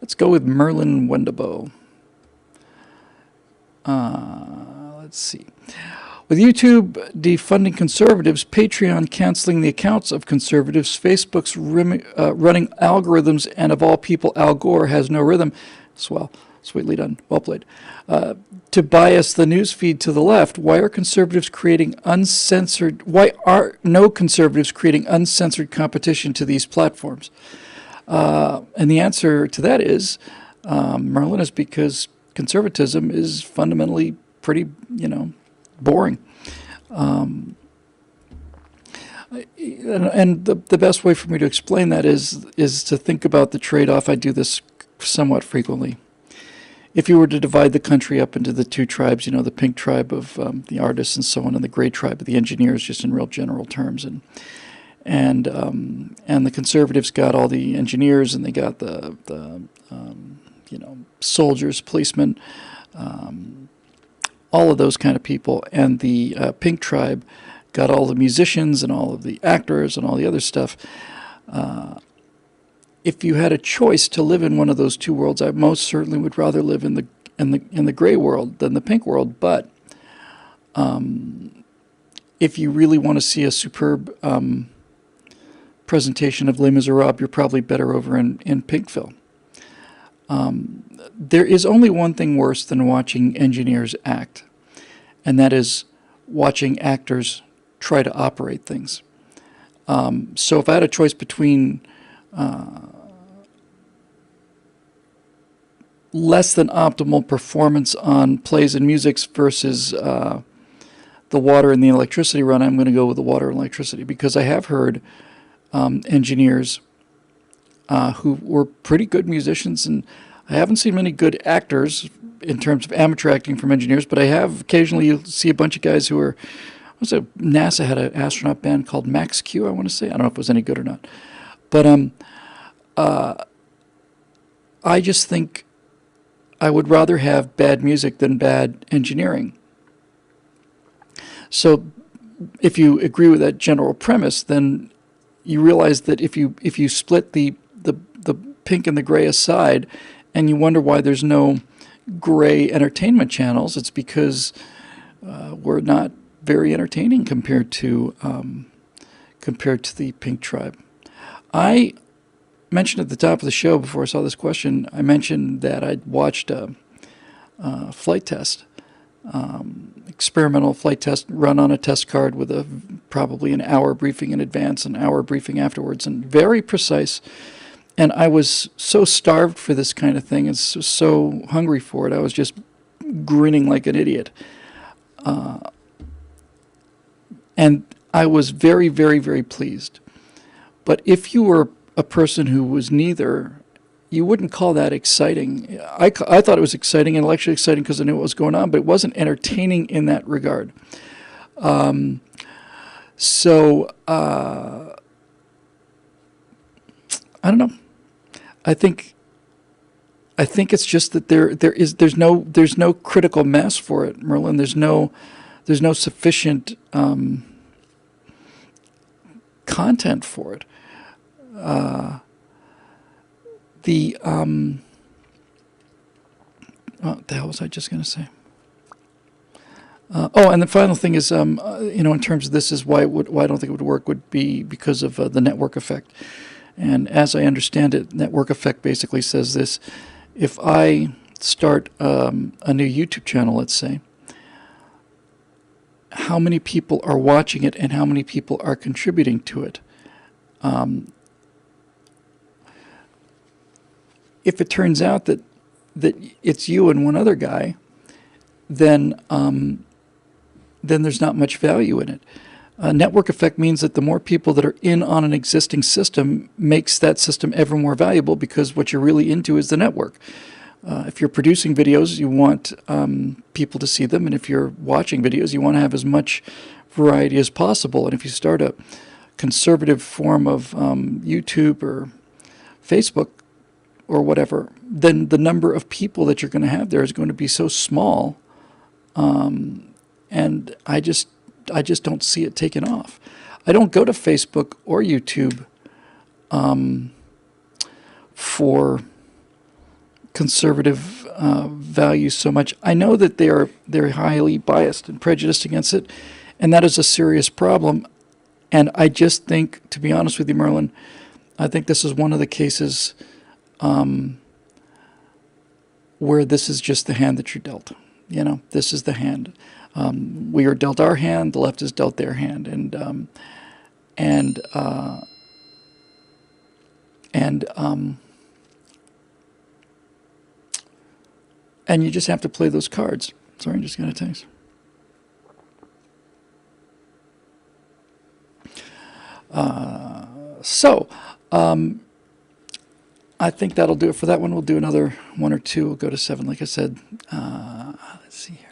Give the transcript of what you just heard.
Let's go with Merlin Wendibo. Let's see. With YouTube defunding conservatives, Patreon canceling the accounts of conservatives, Facebook's running algorithms, and of all people, Al Gore has no rhythm. Swell. Sweetly done. Well played. To bias the news feed to the left, why are conservatives creating uncensored? Why are no conservatives creating uncensored competition to these platforms? And the answer to that is, Merlin, is because conservatism is fundamentally pretty, boring. And the best way for me to explain that is to think about the trade-off. I do this somewhat frequently. If you were to divide the country up into the two tribes, the pink tribe of the artists and so on, and the gray tribe of the engineers, just in real general terms, and the conservatives got all the engineers, and they got the soldiers, policemen, all of those kind of people, and the pink tribe got all the musicians and all of the actors and all the other stuff. If you had a choice to live in one of those two worlds, I most certainly would rather live in the gray world than the pink world. But if you really want to see a superb presentation of Les Miserables, you're probably better over in Pinkville. There is only one thing worse than watching engineers act, and that is watching actors try to operate things. So if I had a choice between less than optimal performance on plays and musics versus the water and the electricity run, I'm going to go with the water and electricity, because I have heard engineers who were pretty good musicians, and I haven't seen many good actors in terms of amateur acting from engineers, but I have occasionally, you'll see a bunch of guys who are, NASA had an astronaut band called Max Q, I want to say. I don't know if it was any good or not. But I just think I would rather have bad music than bad engineering. So if you agree with that general premise, then you realize that if you split the pink and the gray aside, and you wonder why there's no gray entertainment channels, it's because we're not very entertaining compared to the pink tribe. I mentioned at the top of the show, before I saw this question, I mentioned that I'd watched a flight test, experimental flight test run on a test card with probably an hour briefing in advance, an hour briefing afterwards, and very precise. And I was so starved for this kind of thing and so hungry for it, I was just grinning like an idiot. And I was very, very, very pleased. But if you were a person who was neither, you wouldn't call that exciting. I thought it was exciting, intellectually exciting, because I knew what was going on, but it wasn't entertaining in that regard. I don't know. I think it's just that there's no critical mass for it, Merlin. There's no sufficient content for it. What the hell was I just going to say? And the final thing is, in terms of this, is why I don't think it would work would be because of the network effect. And as I understand it, network effect basically says this: if I start a new YouTube channel, let's say, how many people are watching it and how many people are contributing to it? If it turns out that it's you and one other guy, then there's not much value in it. Network effect means that the more people that are in on an existing system makes that system ever more valuable, because what you're really into is the network. If you're producing videos, you want people to see them, and if you're watching videos, you want to have as much variety as possible. And if you start a conservative form of YouTube or Facebook or whatever, then the number of people that you're going to have there is going to be so small, and I just don't see it taking off. I don't go to Facebook or YouTube for conservative values so much. I know that they're highly biased and prejudiced against it, and that is a serious problem. And I just think, to be honest with you, Merlin, I think this is one of the cases where this is just the hand that you're dealt. You know, this is the hand. We are dealt our hand. The left is dealt their hand, and you just have to play those cards. Sorry, I just got a text. I think that'll do it for that one. We'll do another one or two. We'll go to 7, like I said. Let's see here.